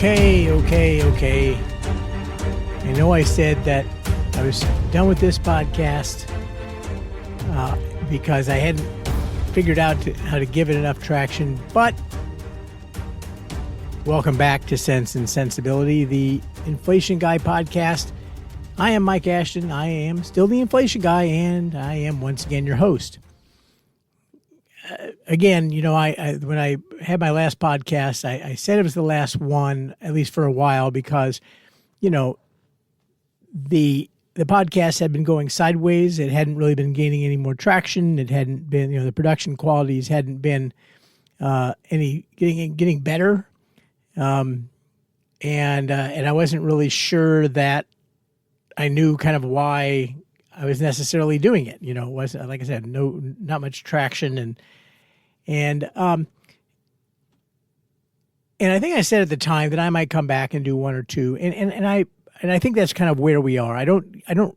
Okay. I know I said that I was done with this podcast because I hadn't figured out how to give it enough traction, but welcome back to Sense and Sensibility, the Inflation Guy podcast. I am Mike Ashton. I am still the Inflation Guy, and I am once again your host. Again, you know, I when I had my last podcast, I said it was the last one, at least for a while, because, you know, the podcast had been going sideways. It hadn't really been gaining any more traction. It hadn't been, you know, the production qualities hadn't been getting better, and I wasn't really sure that I knew kind of why I was necessarily doing it. You know, it wasn't, like I said, not much traction, and I think I said at the time that I might come back and do one or two, and I think that's kind of where we are. This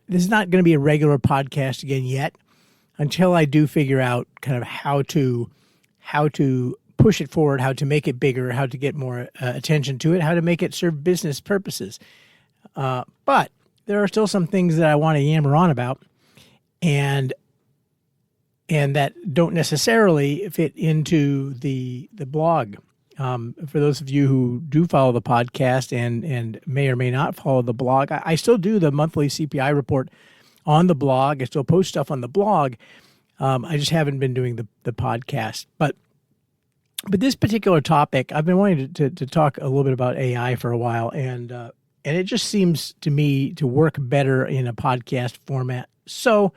is not going to be a regular podcast again yet, until I do figure out kind of how to push it forward, how to make it bigger, how to get more attention to it, how to make it serve business purposes. But there are still some things that I want to yammer on about, and that don't necessarily fit into the blog. For those of you who do follow the podcast and may or may not follow the blog, I still do the monthly CPI report on the blog. I still post stuff on the blog. I just haven't been doing the podcast. But this particular topic, I've been wanting to talk a little bit about AI for a while, and it just seems to me to work better in a podcast format. So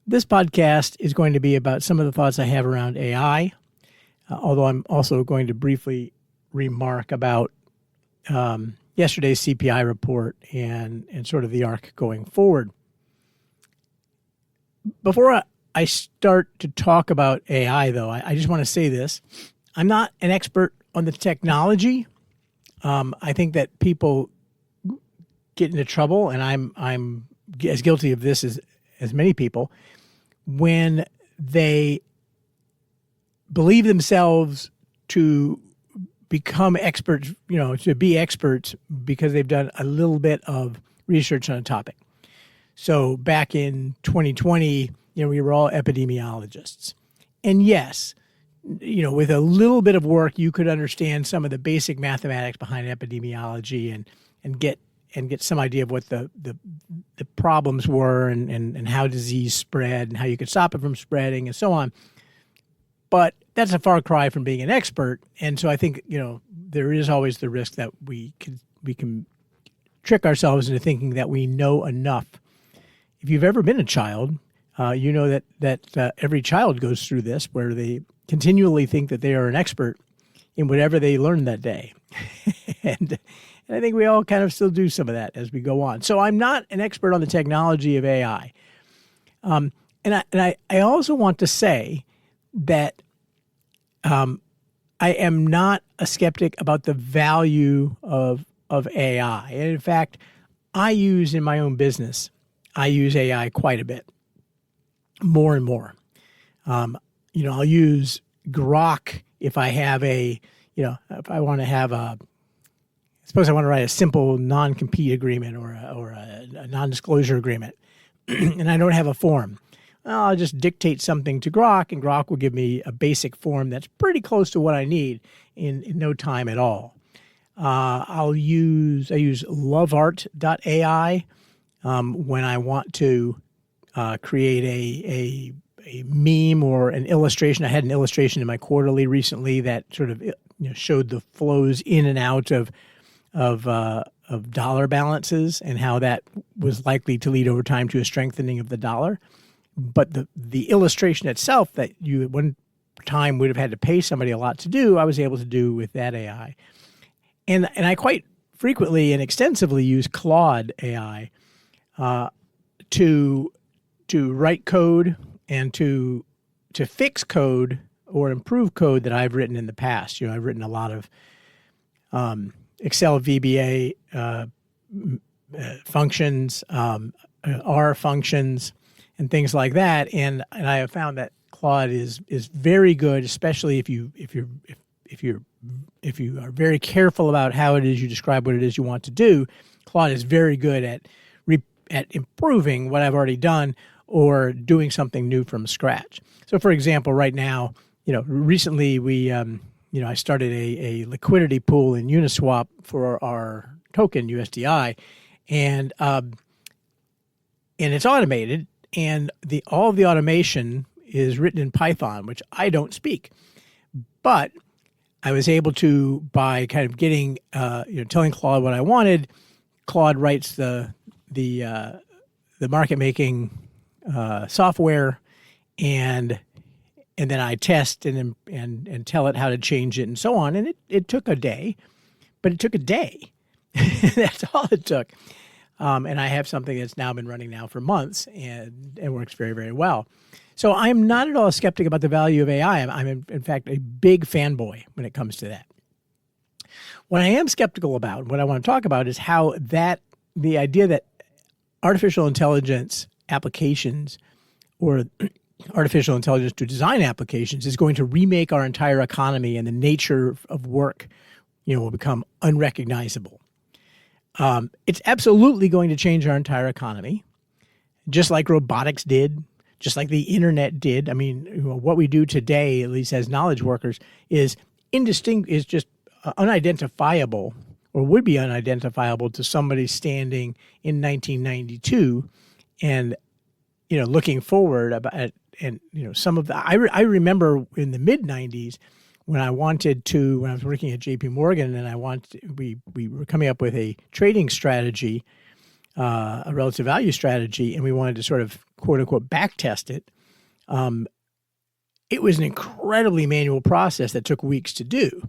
this podcast is going to be about some of the thoughts I have around AI, although I'm also going to briefly remark about yesterday's CPI report and sort of the arc going forward. Before I start to talk about AI, though, I just want to say this. I'm not an expert on the technology. I think that people get into trouble, and I'm as guilty of this as many people, when they believe themselves to become experts, you know, to be experts because they've done a little bit of research on a topic. So back in 2020, you know, we were all epidemiologists. And yes, you know, with a little bit of work, you could understand some of the basic mathematics behind epidemiology and get some idea of what the problems were and how disease spread and how you could stop it from spreading and so on. But that's a far cry from being an expert. And so I think, you know, there is always the risk that we can trick ourselves into thinking that we know enough. If you've ever been a child, you know that every child goes through this, where they continually think that they are an expert in whatever they learned that day. And I think we all kind of still do some of that as we go on. So I'm not an expert on the technology of AI. And I also want to say that I am not a skeptic about the value of AI. And in fact, I use in my own business, I use AI quite a bit, more and more. You know, I'll use Grok if I have if I want to have suppose I want to write a simple non-compete agreement or a non-disclosure agreement, and I don't have a form. Well, I'll just dictate something to Grok, and Grok will give me a basic form that's pretty close to what I need in no time at all. I use loveart.ai when I want to create a meme or an illustration. I had an illustration in my quarterly recently that sort of, you know, showed the flows in and out of dollar balances and how that was likely to lead over time to a strengthening of the dollar. But the illustration itself that you at one time would have had to pay somebody a lot to do, I was able to do with that AI. And I quite frequently and extensively use Claude AI to write code and to fix code or improve code that I've written in the past. You know, I've written a lot of Excel VBA functions, R functions, and things like that. And I have found that Claude is very good, especially if you're are very careful about how it is you describe what it is you want to do, Claude is very good at improving what I've already done or doing something new from scratch. So, for example, right now, recently I started a liquidity pool in Uniswap for our token USDI, and it's automated, and all of the automation is written in Python, which I don't speak, but I was able to, by kind of getting telling Claude what I wanted. Claude writes the market making software, and then I test and tell it how to change it and so on. And it took a day, but it took a day. That's all it took. And I have something that's now been running now for months and works very, very well. So I'm not at all a skeptic about the value of AI. I'm in fact a big fanboy when it comes to that. What I am skeptical about, what I want to talk about, is how the idea that artificial intelligence applications or artificial intelligence to design applications is going to remake our entire economy, and the nature of work, will become unrecognizable. It's absolutely going to change our entire economy, just like robotics did, just like the internet did. I mean, what we do today, at least as knowledge workers, is just unidentifiable, or would be unidentifiable to somebody standing in 1992 and looking forward some of the I remember in the mid 90s when I was working at JP Morgan, and we were coming up with a trading strategy, a relative value strategy, and we wanted to sort of quote unquote back test it. It was an incredibly manual process that took weeks to do.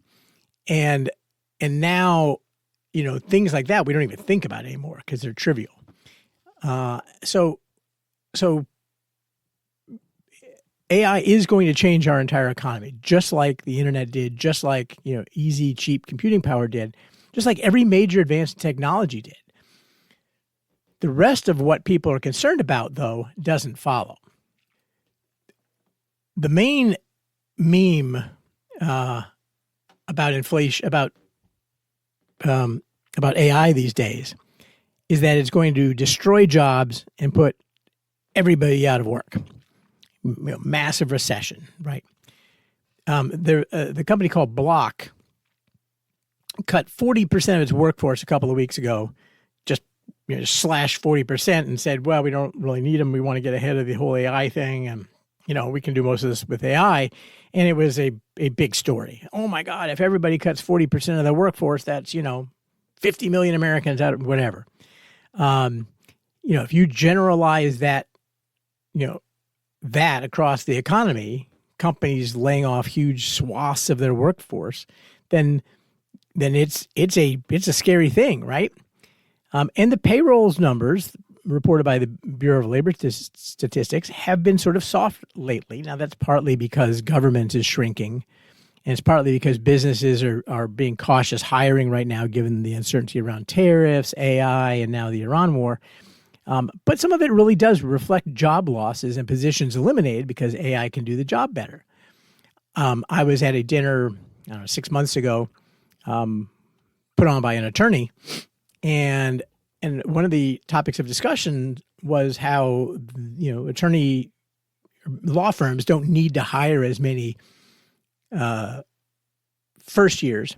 And now, things like that we don't even think about anymore because they're trivial. So AI is going to change our entire economy, just like the internet did, just like easy, cheap computing power did, just like every major advance in technology did. The rest of what people are concerned about, though, doesn't follow. The main meme about inflation, about AI these days, is that it's going to destroy jobs and put everybody out of work. Massive recession, right? The company called Block cut 40% of its workforce a couple of weeks ago, just slash 40%, and said, well, we don't really need them. We want to get ahead of the whole AI thing, and we can do most of this with AI. And it was a big story. Oh my God, if everybody cuts 40% of their workforce, that's 50 million Americans out of whatever. If you generalize that, that across the economy, companies laying off huge swaths of their workforce, then it's a scary thing, right? And the payrolls numbers reported by the Bureau of Labor Statistics have been sort of soft lately. Now, that's partly because government is shrinking, and it's partly because businesses are being cautious hiring right now, given the uncertainty around tariffs, AI, and now the Iran war. But some of it really does reflect job losses and positions eliminated because AI can do the job better. I was at a dinner, 6 months ago, put on by an attorney, and one of the topics of discussion was how attorney law firms don't need to hire as many first years,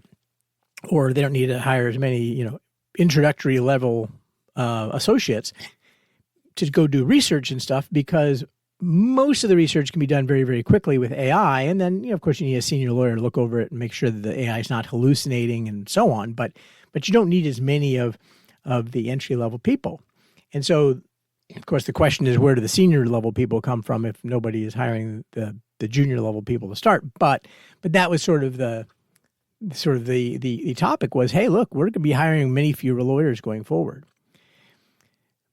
or they don't need to hire as many introductory level associates to go do research and stuff, because most of the research can be done very, very quickly with AI. And then, of course, you need a senior lawyer to look over it and make sure that the AI is not hallucinating and so on. But you don't need as many of the entry level people. And so, of course, the question is, where do the senior level people come from if nobody is hiring the junior level people to start? But that was sort of the topic was, hey, look, we're going to be hiring many fewer lawyers going forward.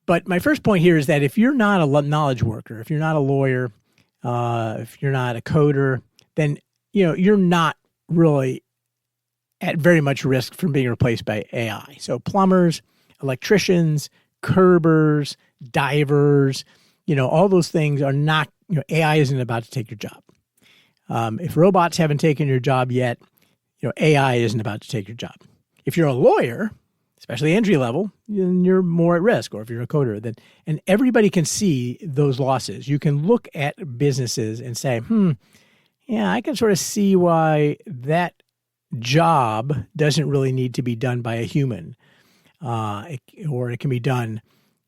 But my first point here is that if you're not a knowledge worker, if you're not a lawyer, if you're not a coder, then you're not really at very much risk from being replaced by AI. So plumbers, electricians, curbers, divers, all those things are not, AI isn't about to take your job. If robots haven't taken your job yet, AI isn't about to take your job. If you're a lawyer, especially entry level, then you're more at risk. Or if you're a coder, then and everybody can see those losses. You can look at businesses and say, yeah, I can sort of see why that job doesn't really need to be done by a human, or it can be done,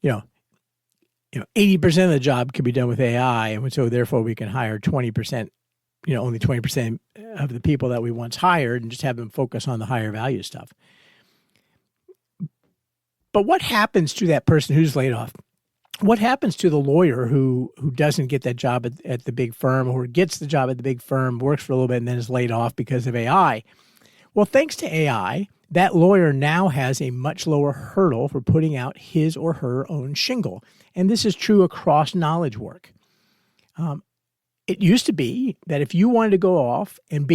80% of the job can be done with AI, and so therefore we can hire 20%, only 20% of the people that we once hired, and just have them focus on the higher value stuff. But what happens to that person who's laid off? What happens to the lawyer who doesn't get that job at the big firm, or gets the job at the big firm, works for a little bit, and then is laid off because of AI? Well, thanks to AI, that lawyer now has a much lower hurdle for putting out his or her own shingle. And this is true across knowledge work. It used to be that if you wanted to go off and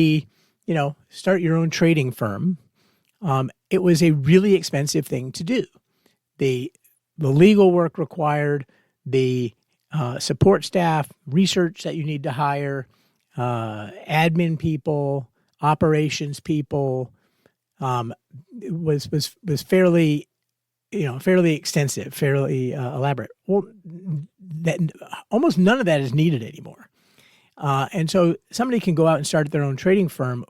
start your own trading firm, it was a really expensive thing to do. The legal work required, the support staff, research that you need to hire, admin people, operations people, was fairly, fairly extensive, fairly elaborate. Well, that almost none of that is needed anymore. And so somebody can go out and start their own trading firm,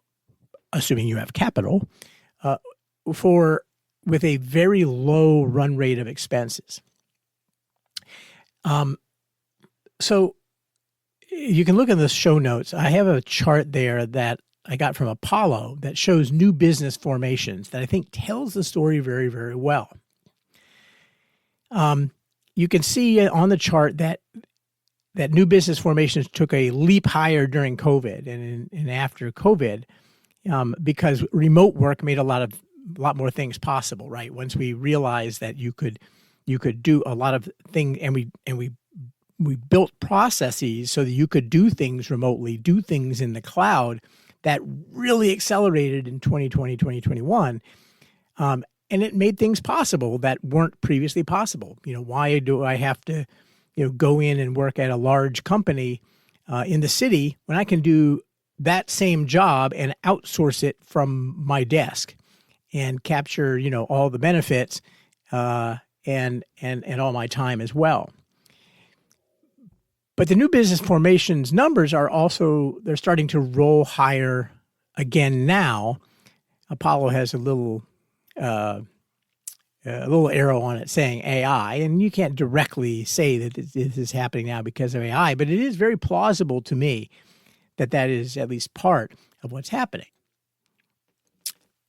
assuming you have capital, with a very low run rate of expenses. So you can look in the show notes. I have a chart there that I got from Apollo that shows new business formations that I think tells the story very, very well. You can see on the chart that new business formations took a leap higher during COVID and after COVID, because remote work made a lot more things possible, right? Once we realized that you could do a lot of things, and we built processes so that you could do things remotely, do things in the cloud, that really accelerated in 2020, 2021. And it made things possible that weren't previously possible. Why do I have to, go in and work at a large company in the city when I can do that same job and outsource it from my desk and capture, all the benefits and all my time as well. But the new business formations numbers they're starting to roll higher again now. Apollo has a little arrow on it saying AI, and you can't directly say that this is happening now because of AI, but it is very plausible to me that is at least part of what's happening.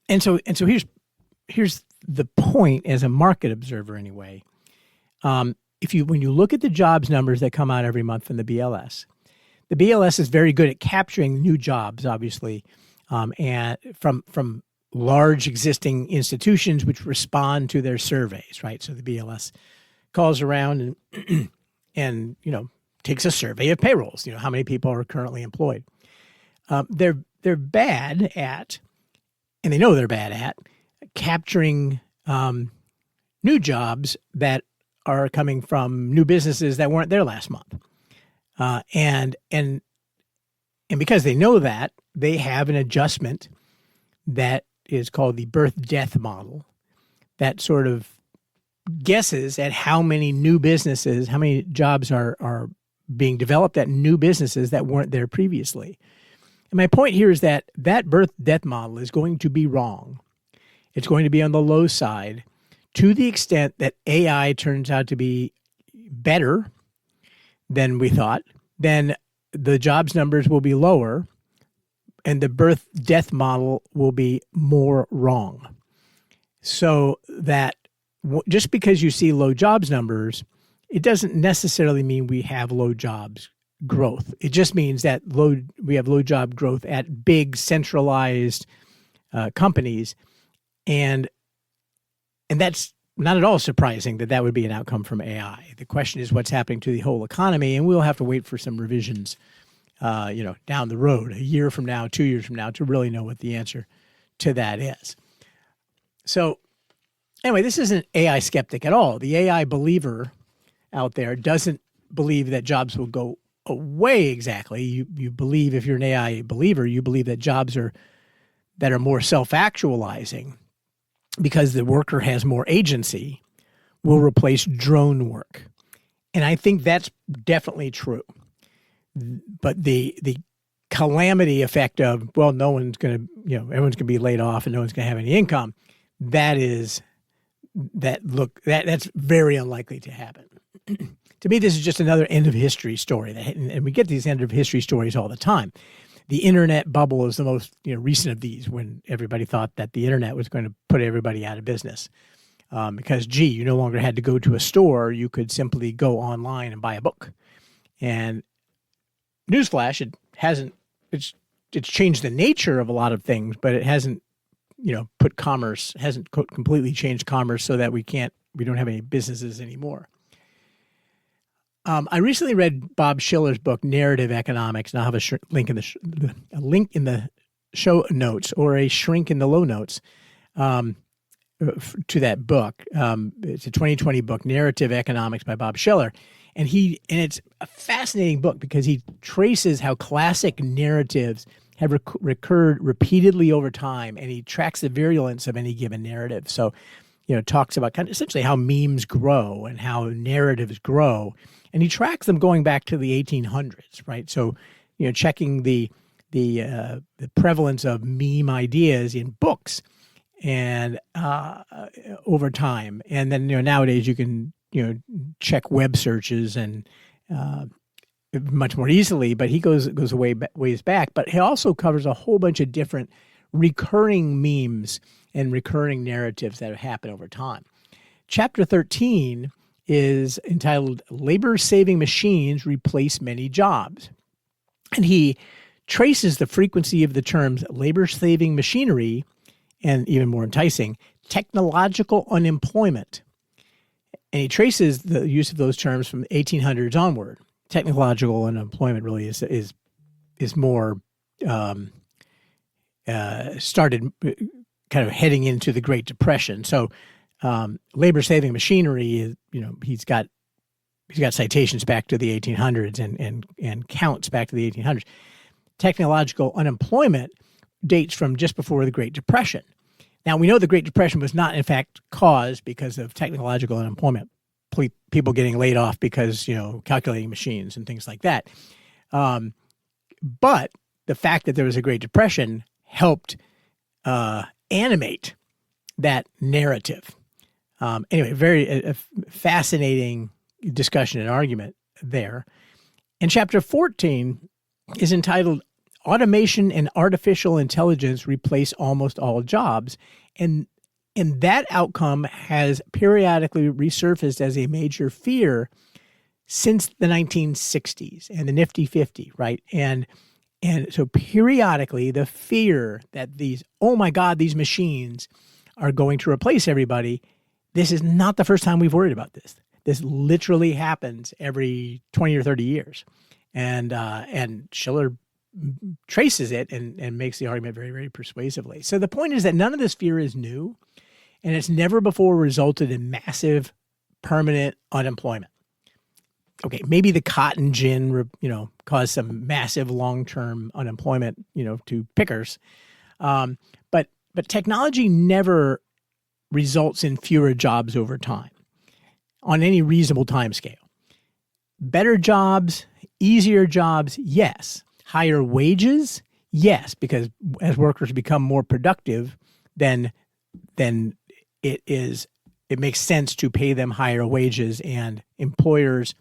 And so here's the point as a market observer anyway. When you look at the jobs numbers that come out every month from the BLS is very good at capturing new jobs, obviously, and from large existing institutions which respond to their surveys, right? So the BLS calls around and takes a survey of payrolls. How many people are currently employed? They're bad at, and they know they're bad at, capturing new jobs that are coming from new businesses that weren't there last month. And because they know that, they have an adjustment that is called the birth-death model that sort of guesses at how many new businesses, how many jobs are being developed at new businesses that weren't there previously. And my point here is that birth-death model is going to be wrong. It's going to be on the low side to the extent that AI turns out to be better than we thought. Then the jobs numbers will be lower and the birth-death model will be more wrong. So that just because you see low jobs numbers, it doesn't necessarily mean we have low jobs growth. It just means that we have low job growth at big centralized companies, and that's not at all surprising that would be an outcome from AI. The question is what's happening to the whole economy, and we'll have to wait for some revisions, down the road, a year from now, 2 years from now, to really know what the answer to that is. So anyway, this isn't AI skeptic at all. The AI believer out there doesn't believe that jobs will go away exactly. You believe, if you're an AI believer, you believe that jobs are that are more self-actualizing because the worker has more agency will replace drone work. And I think that's definitely true. But the calamity effect of, well, no one's going to, everyone's going to be laid off and no one's going to have any income, that's very unlikely to happen. To me, this is just another end of history story. And we get these end of history stories all the time. The internet bubble is the most recent of these, when everybody thought that the internet was going to put everybody out of business. Because, you no longer had to go to a store. You could simply go online and buy a book. And newsflash, it hasn't, it's changed the nature of a lot of things, but it hasn't, put commerce, hasn't completely changed commerce so that we don't have any businesses anymore. I recently read Bob Schiller's book, Narrative Economics, and I'll have a link in the show notes, or a shrink in the low notes to that book. It's a 2020 book, Narrative Economics by Bob Schiller. And it's a fascinating book because he traces how classic narratives have recurred repeatedly over time, and he tracks the virulence of any given narrative. So, talks about kind of essentially how memes grow and how narratives grow. And he tracks them going back to the 1800s, right? So, checking the prevalence of meme ideas in books and over time. And then, nowadays you can, check web searches and much more easily, but he goes ways back. But he also covers a whole bunch of different recurring memes and recurring narratives that have happened over time. Chapter 13 is entitled Labor-Saving Machines Replace Many Jobs. And he traces the frequency of the terms labor-saving machinery and, even more enticing, technological unemployment. And he traces the use of those terms from the 1800s onward. Technological unemployment really is more started kind of heading into the Great Depression. So labor-saving machinery is, he's got citations back to the 1800s and counts back to the 1800s. Technological unemployment dates from just before the Great Depression. Now, we know the Great Depression was not, in fact, caused because of technological unemployment, people getting laid off because, calculating machines and things like that. But the fact that there was a Great Depression helped animate that narrative. Anyway, very fascinating discussion and argument there. And chapter 14 is entitled Automation and Artificial Intelligence Replace Almost All Jobs. And that outcome has periodically resurfaced as a major fear since the 1960s and the Nifty 50, right? And so periodically the fear that these machines are going to replace everybody, this is not the first time we've worried about this. This literally happens every 20 or 30 years. And Schiller traces it and makes the argument very, very persuasively. So the point is that none of this fear is new, and it's never before resulted in massive permanent unemployment. Okay, maybe the cotton gin, caused some massive long-term unemployment, to pickers. But technology never results in fewer jobs over time on any reasonable time scale. Better jobs, easier jobs, yes. Higher wages, yes, because as workers become more productive, then it makes sense to pay them higher wages, and employers,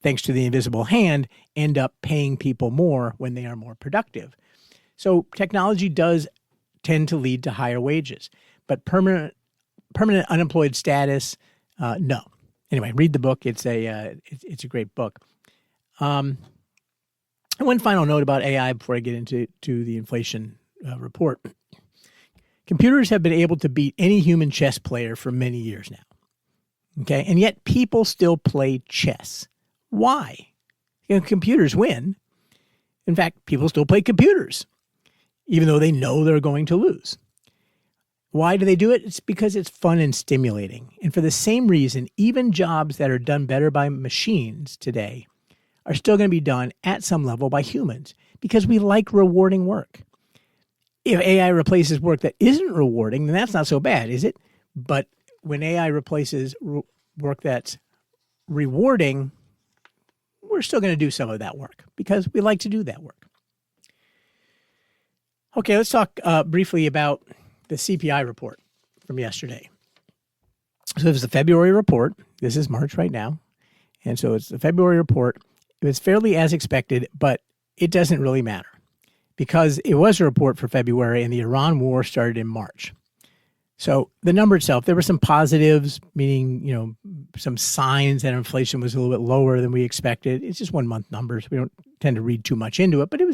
thanks to the invisible hand, end up paying people more when they are more productive. So technology does tend to lead to higher wages, but permanent unemployed status, no. Anyway, read the book. It's a great book. And one final note about AI before I get into the inflation report. Computers have been able to beat any human chess player for many years now. Okay, and yet people still play chess. Why? Computers win. In fact, people still play computers, even though they know they're going to lose. Why do they do it? It's because it's fun and stimulating. And for the same reason, even jobs that are done better by machines today are still going to be done at some level by humans, because we like rewarding work. if AI replaces work that isn't rewarding, then that's not so bad, is it? But when AI replaces work that's rewarding, we're still going to do some of that work because we like to do that work. Okay, let's talk briefly about the CPI report from yesterday. So it was the February report. This is March right now. And so it's the February report. It was fairly as expected, but it doesn't really matter because it was a report for February and the Iran war started in March. So the number itself, there were some positives, meaning, some signs that inflation was a little bit lower than we expected. It's just 1 month numbers. We don't tend to read too much into it, but it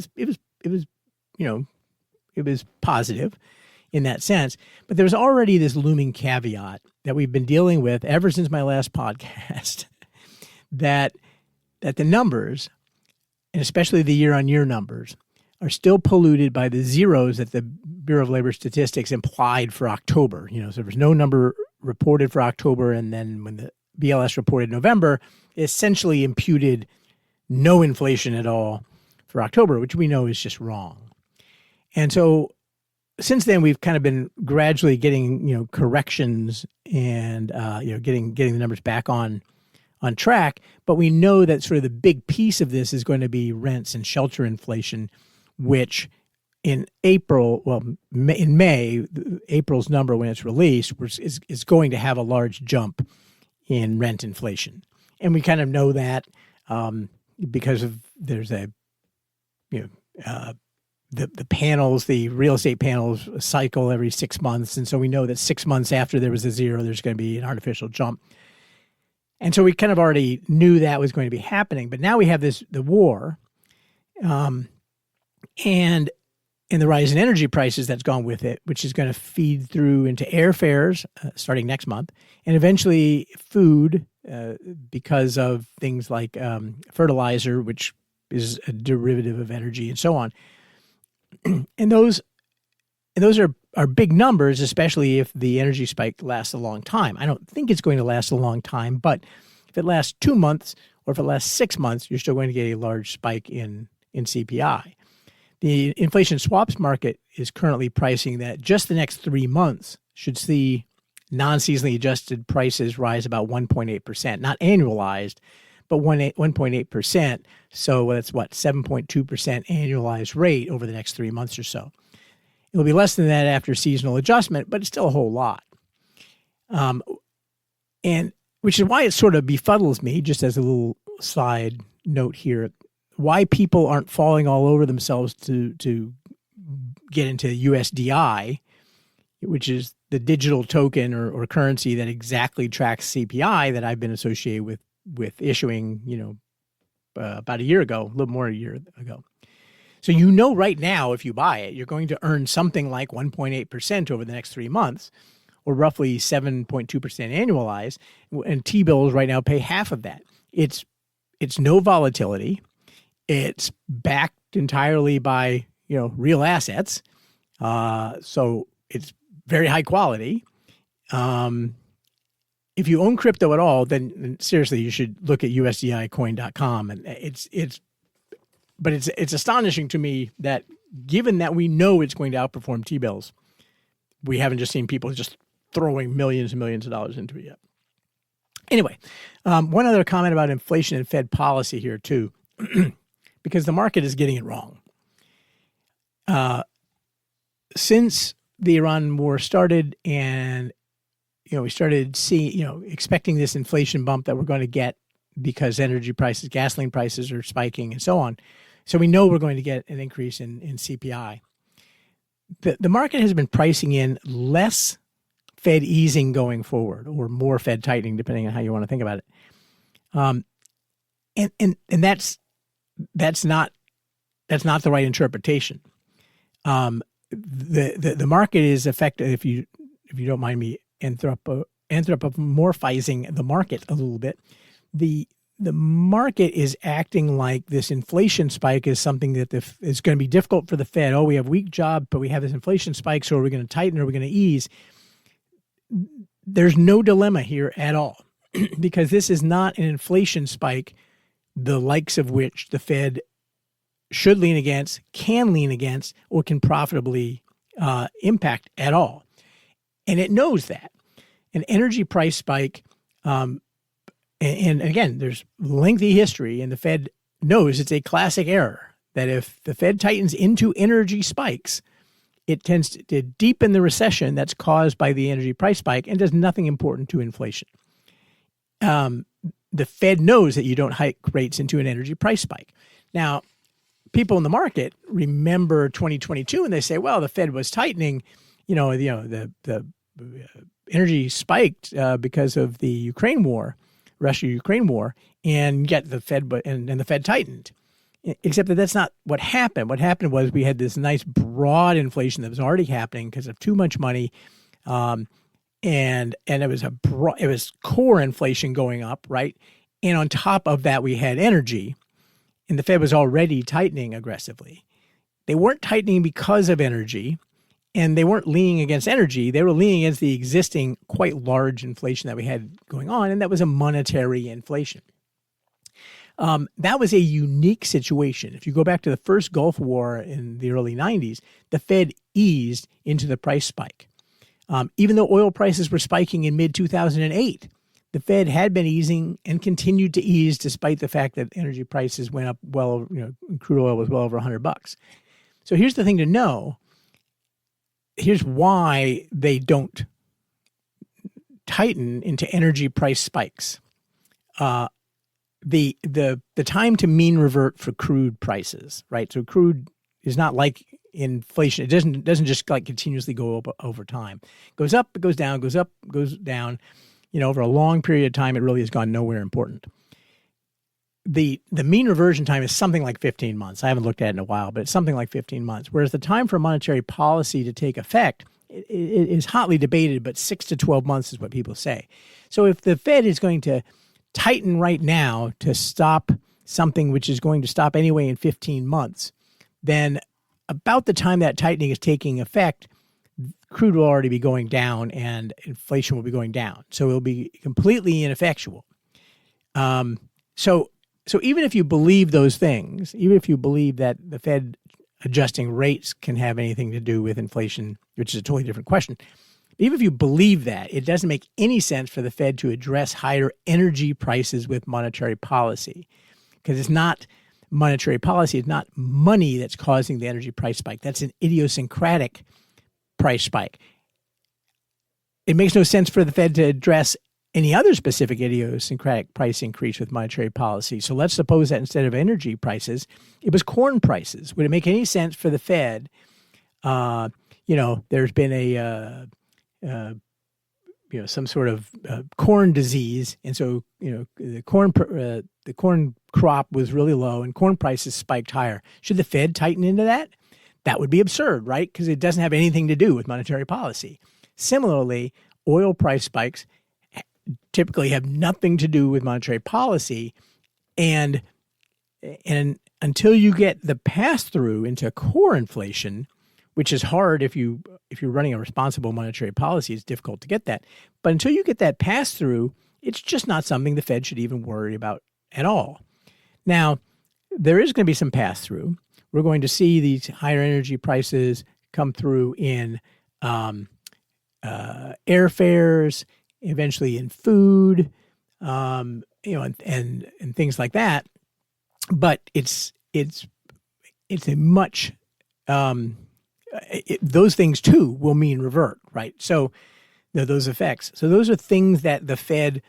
was positive in that sense. But there's already this looming caveat that we've been dealing with ever since my last podcast, that the numbers, and especially the year-on-year numbers, are still polluted by the zeros that the Bureau of Labor Statistics implied for October. So there was no number reported for October, and then when the BLS reported November, it essentially imputed no inflation at all for October, which we know is just wrong. And so since then, we've kind of been gradually getting, corrections and, getting the numbers back on track. But we know that sort of the big piece of this is going to be rents and shelter inflation, which in May, April's number when it's released is going to have a large jump in rent inflation. And we kind of know that because there's the panels, the real estate panels cycle every 6 months. And so we know that 6 months after there was a zero, there's going to be an artificial jump. And so we kind of already knew that was going to be happening. But now we have the war and the rise in energy prices that's gone with it, which is going to feed through into airfares starting next month, and eventually food because of things like fertilizer, which is a derivative of energy, and so on. And those are big numbers, especially if the energy spike lasts a long time. I don't think it's going to last a long time, but if it lasts 2 months or if it lasts 6 months, you're still going to get a large spike in CPI. The inflation swaps market is currently pricing that just the next 3 months should see non-seasonally adjusted prices rise about 1.8%, not annualized, but 1.8%. So that's 7.2% annualized rate over the next 3 months or so. It'll be less than that after seasonal adjustment, but it's still a whole lot. And which is why it sort of befuddles me, just as a little side note here, why people aren't falling all over themselves to get into USDI, which is the digital token or currency that exactly tracks CPI that I've been associated with issuing, about a year ago, a little more than a year ago. So right now, if you buy it, you're going to earn something like 1.8% over the next 3 months, or roughly 7.2% annualized. And T-bills right now pay half of that. It's no volatility. It's backed entirely by real assets, so it's very high quality. If you own crypto at all, then seriously, you should look at USDIcoin.com, and it's astonishing to me that given that we know it's going to outperform T-bills, we haven't just seen people just throwing millions and millions of dollars into it yet. Anyway, one other comment about inflation and Fed policy here too. Because the market is getting it wrong. Since the Iran war started and, we started seeing, expecting this inflation bump that we're going to get because energy prices, gasoline prices are spiking and so on. So we know we're going to get an increase in CPI. The market has been pricing in less Fed easing going forward or more Fed tightening, depending on how you want to think about it. And that's not the right interpretation. The market is affected, if you don't mind me anthropomorphizing the market a little bit. The market is acting like this inflation spike is something that is going to be difficult for the Fed. Oh, we have weak job, but we have this inflation spike, so are we going to tighten or are we going to ease? There's no dilemma here at all because this is not an inflation spike, the likes of which the Fed should lean against, can lean against, or can profitably impact at all. And it knows that. An energy price spike, and again, there's lengthy history, and the Fed knows it's a classic error that if the Fed tightens into energy spikes, it tends to deepen the recession that's caused by the energy price spike and does nothing important to inflation. The Fed knows that you don't hike rates into an energy price spike. Now, people in the market remember 2022 and they say, well, the Fed was tightening, the energy spiked because of the Ukraine war, Russia-Ukraine war, and yet the Fed and the Fed tightened. Except that that's not what happened. What happened was we had this nice broad inflation that was already happening because of too much money, and it was core inflation going up, right? And on top of that, we had energy, and the Fed was already tightening aggressively. They weren't tightening because of energy, and they weren't leaning against energy. They were leaning against the existing quite large inflation that we had going on, and that was a monetary inflation. That was a unique situation. If you go back to the first Gulf War in the early 90s, the Fed eased into the price spike. Even though oil prices were spiking in mid-2008, the Fed had been easing and continued to ease despite the fact that energy prices went up crude oil was well over $100. So here's the thing to know. Here's why they don't tighten into energy price spikes. The time to mean revert for crude prices, right? So crude is not like inflation. It doesn't just like continuously go up over time. It goes up, it goes down, goes up, goes down. Over a long period of time, it really has gone nowhere important. The mean reversion time is something like 15 months. I haven't looked at it in a while, but it's something like 15 months. Whereas the time for monetary policy to take effect it is hotly debated, but 6 to 12 months is what people say. So if the Fed is going to tighten right now to stop something which is going to stop anyway in 15 months, then about the time that tightening is taking effect, crude will already be going down and inflation will be going down. So it'll be completely ineffectual. So even if you believe those things, even if you believe that the Fed adjusting rates can have anything to do with inflation, which is a totally different question, even if you believe that, it doesn't make any sense for the Fed to address higher energy prices with monetary policy, because it's not monetary policy. It's not money that's causing the energy price spike. That's an idiosyncratic price spike. It makes no sense for the Fed to address any other specific idiosyncratic price increase with monetary policy. So let's suppose that instead of energy prices, it was corn prices. Would it make any sense for the Fed? There's been some sort of corn disease, and so the corn crop was really low, and corn prices spiked higher. Should the Fed tighten into that? That would be absurd, right? Because it doesn't have anything to do with monetary policy. Similarly, oil price spikes typically have nothing to do with monetary policy, and until you get the pass-through into core inflation, which is hard if you're running a responsible monetary policy, it's difficult to get that. But until you get that pass-through, it's just not something the Fed should even worry about at all. Now, there is going to be some pass-through. We're going to see these higher energy prices come through in airfares, eventually in food, and things like that. But it's a much those things too will mean revert, right? So those effects. So those are things that the Fed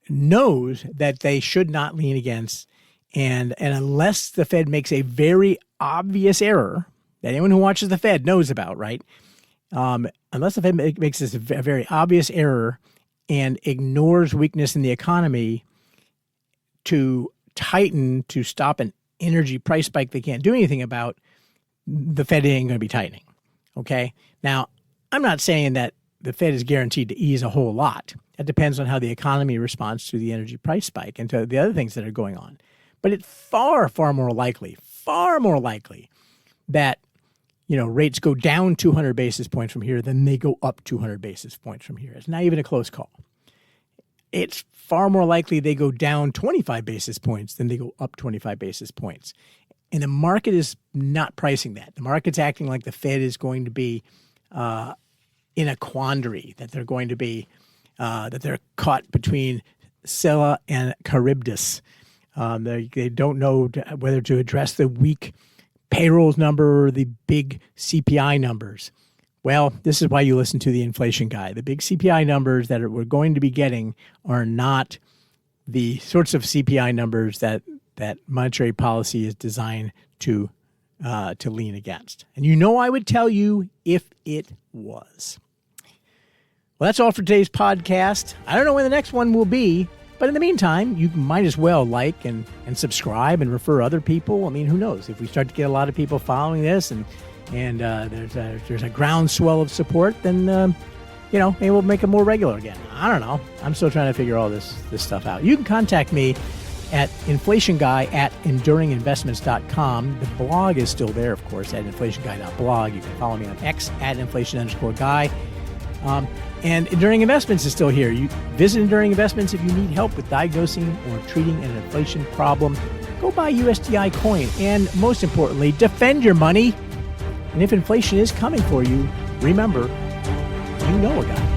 knows that they should not lean against. And unless the Fed makes a very obvious error that anyone who watches the Fed knows about, right? Unless the Fed makes this a very obvious error and ignores weakness in the economy to tighten to stop an energy price spike they can't do anything about, the Fed ain't going to be tightening. Okay. Now, I'm not saying that the Fed is guaranteed to ease a whole lot. That depends on how the economy responds to the energy price spike and to the other things that are going on. But it's far, far more likely that, rates go down 200 basis points from here than they go up 200 basis points from here. It's not even a close call. It's far more likely they go down 25 basis points than they go up 25 basis points. And the market is not pricing that. The market's acting like the Fed is going to be in a quandary, that they're going to be, that they're caught between Scylla and Charybdis. They don't know whether to address the weak payrolls number or the big CPI numbers. Well, this is why you listen to the inflation guy. The big CPI numbers that we're going to be getting are not the sorts of CPI numbers that monetary policy is designed to lean against. And I would tell you if it was. Well, that's all for today's podcast. I don't know when the next one will be, but in the meantime, you might as well like and subscribe and refer other people. I mean, who knows? If we start to get a lot of people following this and there's a groundswell of support, then maybe we'll make it more regular again. I don't know. I'm still trying to figure all this stuff out. You can contact me at inflationguy@enduringinvestments.com. The blog is still there, of course, at inflationguy.blog. You can follow me on X at inflation_guy. And Enduring Investments is still here. You visit Enduring Investments if you need help with diagnosing or treating an inflation problem. Go buy USDI coin. And most importantly, defend your money. And if inflation is coming for you, remember, you know a guy.